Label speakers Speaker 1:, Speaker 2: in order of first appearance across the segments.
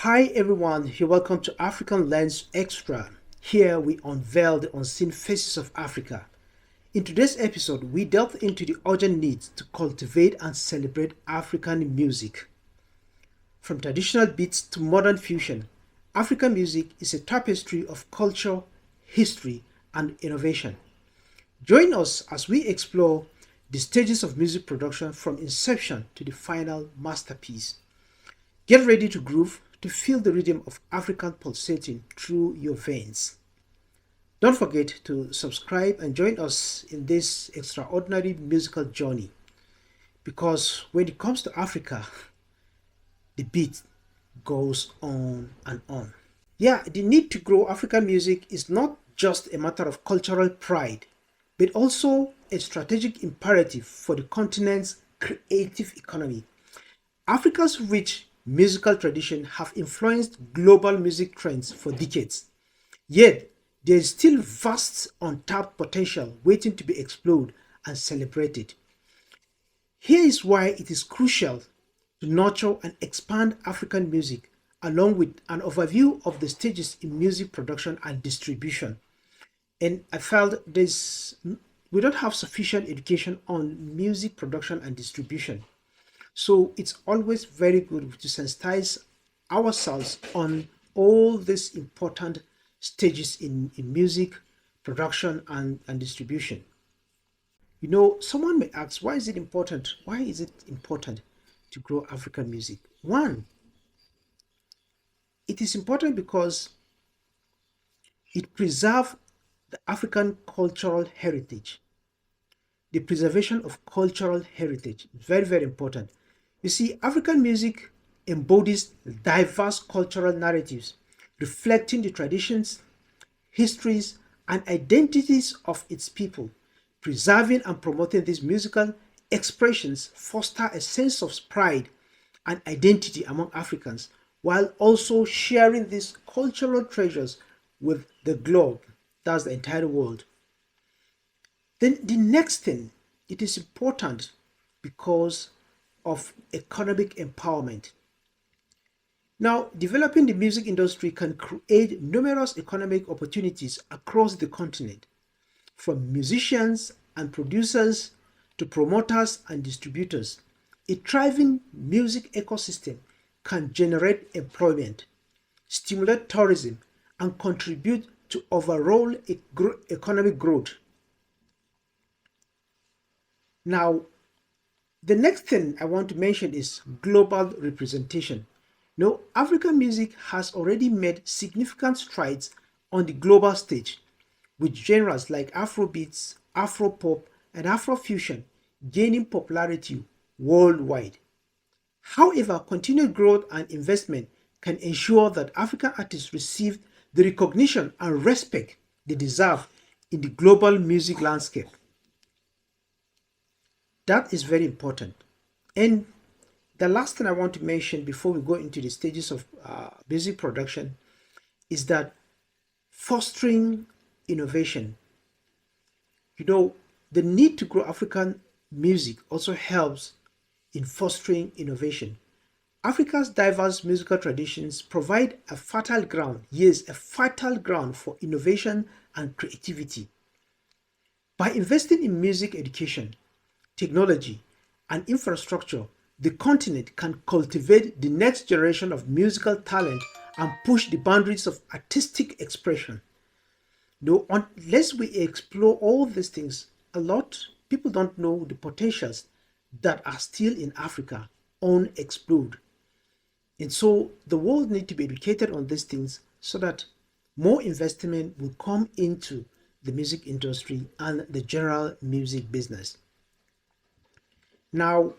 Speaker 1: Hi everyone, you're welcome to African Lens Extra. Here we unveil the unseen faces of Africa. In today's episode, we delve into the urgent need to cultivate and celebrate African music. From traditional beats to modern fusion, African music is a tapestry of culture, history, and innovation. Join us as we explore the stages of music production from inception to the final masterpiece. Get ready to groove, to feel the rhythm of African pulsating through your veins. Don't forget to subscribe and join us in this extraordinary musical journey, because when it comes to Africa, the beat goes on and on. Yeah, the need to grow African music is not just a matter of cultural pride, but also a strategic imperative for the continent's creative economy. Africa's rich musical tradition have influenced global music trends for decades. Yet, there is still vast untapped potential waiting to be explored and celebrated. Here is why it is crucial to nurture and expand African music, along with an overview of the stages in music production and distribution. And I felt we don't have sufficient education on music production and distribution. So it's always very good to sensitize ourselves on all these important stages in music production and distribution. Someone may ask, why is it important? Why is it important to grow African music? One, it is important because it preserves the African cultural heritage. The preservation of cultural heritage is very, very important. You see, African music embodies diverse cultural narratives reflecting the traditions, histories, and identities of its people. Preserving and promoting these musical expressions foster a sense of pride and identity among Africans, while also sharing these cultural treasures with the globe, that's the entire world. Then the next thing, it is important because of economic empowerment. Now, developing the music industry can create numerous economic opportunities across the continent, from musicians and producers to promoters and distributors. A thriving music ecosystem can generate employment, stimulate tourism, and contribute to overall economic growth. Now, the next thing I want to mention is global representation. African music has already made significant strides on the global stage, with genres like Afrobeats, Afropop, and Afrofusion gaining popularity worldwide. However, continued growth and investment can ensure that African artists receive the recognition and respect they deserve in the global music landscape. That is very important. And the last thing I want to mention before we go into the stages of music production is that fostering innovation. The need to grow African music also helps in fostering innovation. Africa's diverse musical traditions provide a fertile ground, yes, a fertile ground for innovation and creativity. By investing in music education, technology, and infrastructure, the continent can cultivate the next generation of musical talent and push the boundaries of artistic expression. Unless we explore all these things, a lot people don't know the potentials that are still in Africa unexplored. And so the world needs to be educated on these things so that more investment will come into the music industry and the general music business. Now,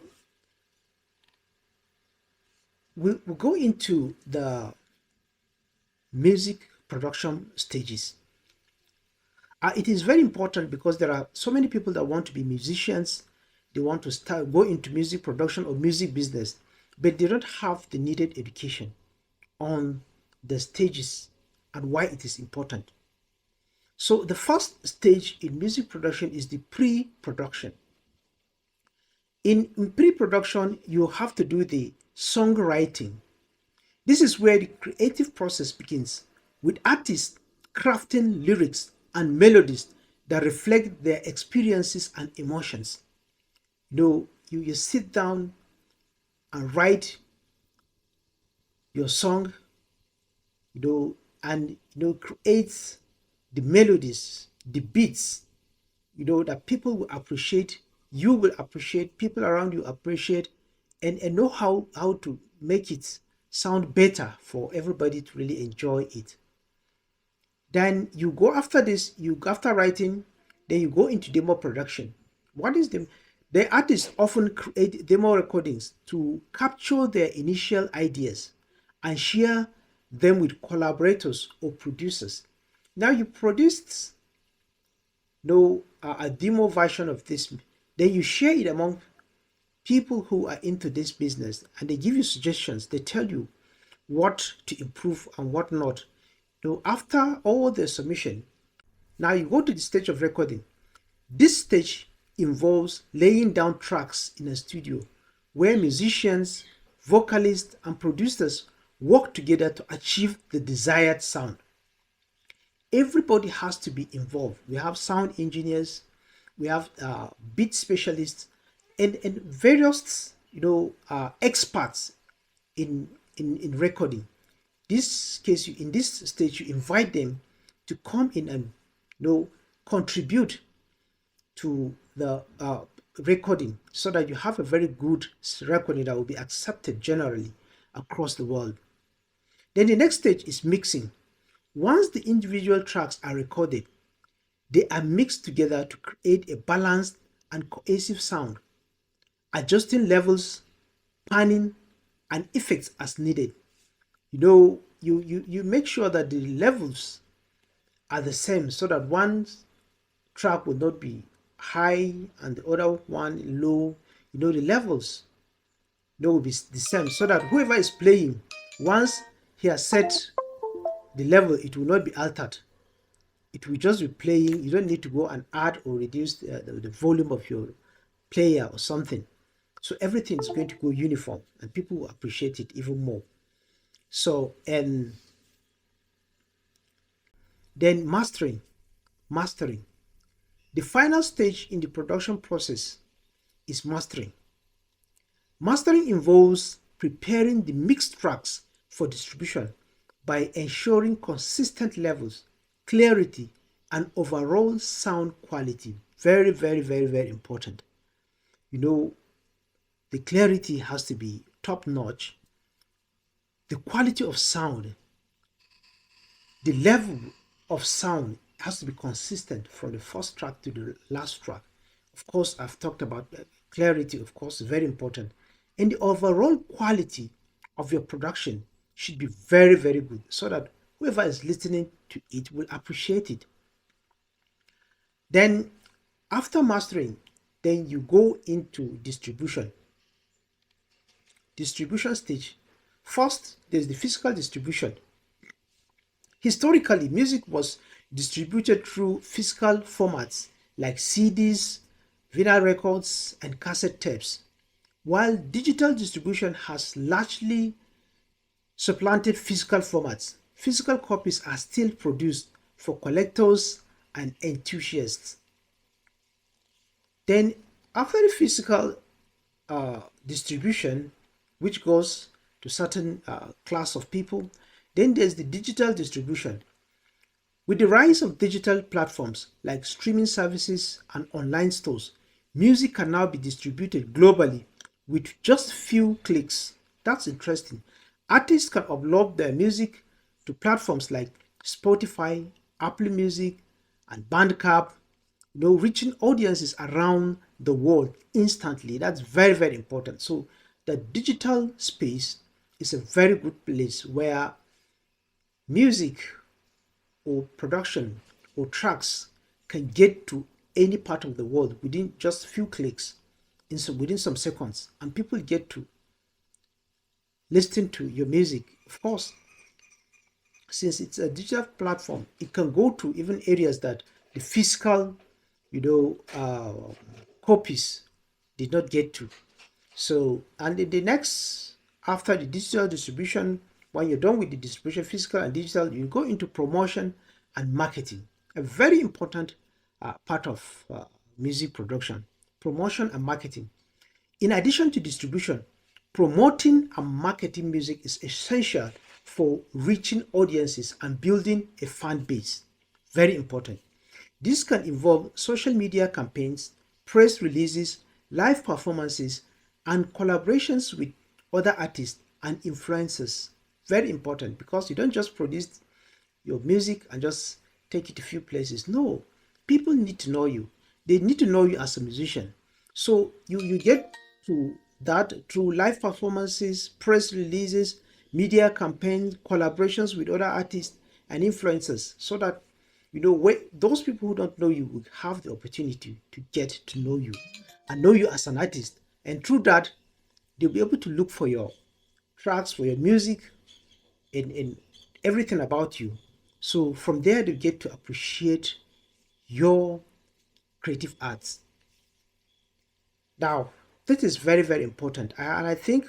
Speaker 1: we'll go into the music production stages. It is very important because there are so many people that want to be musicians. They want to go into music production or music business, but they don't have the needed education on the stages and why it is important. So the first stage in music production is the pre-production. In pre-production, you have to do the songwriting. This is where the creative process begins, with artists crafting lyrics and melodies that reflect their experiences and emotions. You sit down and write your song, and create the melodies, the beats, that people will appreciate, you will appreciate, people around you appreciate, and know how to make it sound better for everybody to really enjoy it. Then you go after this, you after writing, then you go into demo production. What is the artists often create demo recordings to capture their initial ideas and share them with collaborators or producers. Now you produced a demo version of this, then you share it among people who are into this business, and they give you suggestions. They tell you what to improve and what not. After all the submission, now you go to the stage of recording. This stage involves laying down tracks in a studio where musicians, vocalists, and producers work together to achieve the desired sound. Everybody has to be involved. We have sound engineers, we have beat specialists, and various experts in recording. This case, in this stage, you invite them to come in and contribute to the recording, so that you have a very good recording that will be accepted generally across the world. Then the next stage is mixing. Once the individual tracks are recorded, they are mixed together to create a balanced and cohesive sound, adjusting levels, panning, and effects as needed. You make sure that the levels are the same, so that one track will not be high and the other one low. The levels will be the same, so that whoever is playing, once he has set the level, it will not be altered. It will just be playing. You don't need to go and add or reduce the volume of your player or something. So everything is going to go uniform, and people will appreciate it even more. So, and then mastering. The final stage in the production process is mastering. Mastering involves preparing the mixed tracks for distribution by ensuring consistent levels, clarity, and overall sound quality. Very, very, very, very important. The clarity has to be top notch. The quality of sound, the level of sound has to be consistent from the first track to the last track. Of course, I've talked about clarity, of course, is very important. And the overall quality of your production should be very, very good, so that whoever is listening to it will appreciate it. Then, after mastering, then you go into distribution. Distribution stage. First, there's the physical distribution. Historically, music was distributed through physical formats like CDs, vinyl records, and cassette tapes, while digital distribution has largely supplanted physical formats. Physical copies are still produced for collectors and enthusiasts. Then, after the physical distribution, which goes to certain class of people, then there's the digital distribution. With the rise of digital platforms like streaming services and online stores, music can now be distributed globally with just few clicks. That's interesting. Artists can upload their music to platforms like Spotify, Apple Music, and Bandcamp, reaching audiences around the world instantly. That's very, very important. So the digital space is a very good place where music or production or tracks can get to any part of the world within just few clicks, within some seconds, and people get to listen to your music. Of course, since it's a digital platform, it can go to even areas that the physical copies did not get to. So, and in the next, after the digital distribution, When you're done with the distribution, physical and digital, you go into promotion and marketing. A very important part of music production, promotion and marketing. In addition to distribution, promoting and marketing music is essential for reaching audiences and building a fan base. Very important. This can involve social media campaigns, press releases, live performances, and collaborations with other artists and influencers. Very important, because you don't just produce your music and just take it to a few places. No, people need to know you. They need to know you as a musician. So you get to that through live performances, press releases, media campaigns, collaborations with other artists and influencers, so that those people who don't know you will have the opportunity to get to know you and know you as an artist. And through that, they'll be able to look for your tracks, for your music, in everything about you. So from there, they get to appreciate your creative arts. Now, this is very, very important. And I think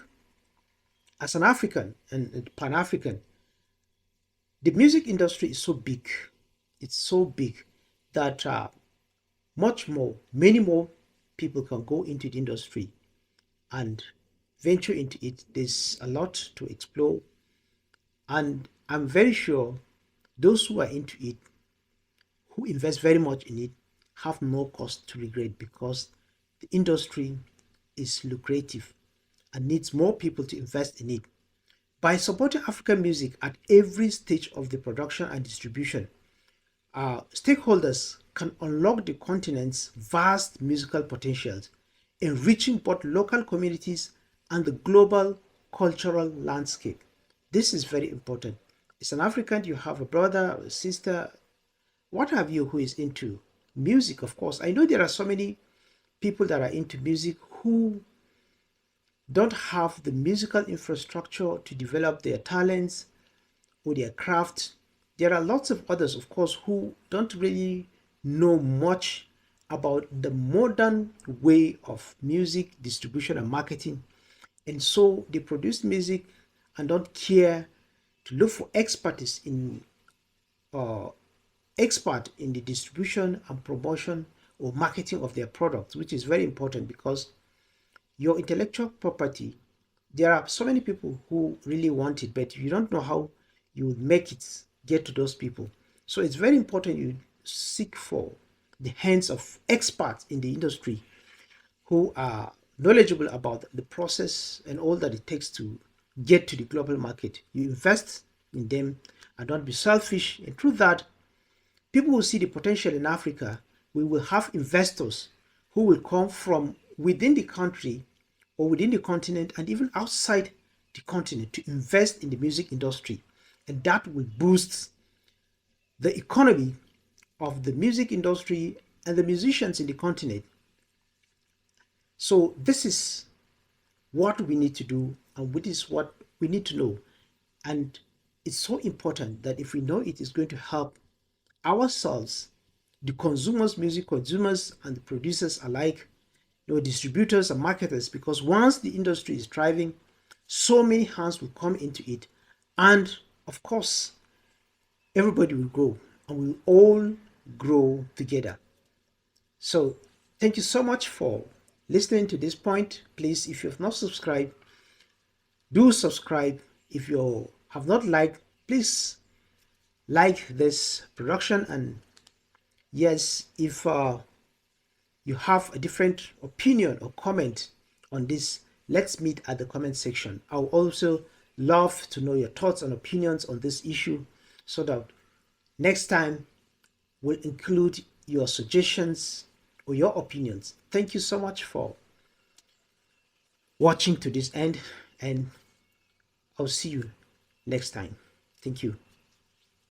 Speaker 1: as an African and Pan-African, the music industry is so big. It's so big that many more people can go into the industry and venture into it. There's a lot to explore. And I'm very sure those who are into it, who invest very much in it, have no cause to regret, because the industry is lucrative and needs more people to invest in it. By supporting African music at every stage of the production and distribution, stakeholders can unlock the continent's vast musical potentials, enriching both local communities and the global cultural landscape. This is very important. As an African, you have a brother, a sister, what have you, who is into music. Of course, I know there are so many people that are into music who don't have the musical infrastructure to develop their talents or their craft. There are lots of others, of course, who don't really know much about the modern way of music distribution and marketing. And so they produce music and don't care to look for uh, expert in the distribution and promotion or marketing of their products, which is very important, because your intellectual property, there are so many people who really want it, but you don't know how you will make it get to those people. So it's very important you seek for the hands of experts in the industry who are knowledgeable about the process and all that it takes to get to the global market. You invest in them and don't be selfish. And through that, people will see the potential in Africa. We will have investors who will come from within the country or within the continent and even outside the continent to invest in the music industry. And that will boost the economy of the music industry and the musicians in the continent. So this is what we need to do, and this is what we need to know. And it's so important that if we know it is going to help ourselves, the consumers, music consumers, and the producers alike, distributors and marketers, because once the industry is thriving, so many hands will come into it. And of course, everybody will grow and we'll all grow together. So thank you so much for listening to this point. Please, if you have not subscribed, do subscribe. If you have not liked, please like this production. And yes, if you have a different opinion or comment on this, let's meet at the comment section. I would also love to know your thoughts and opinions on this issue, so that next time we'll include your suggestions or your opinions. Thank you so much for watching to this end, and I'll see you next time. Thank you.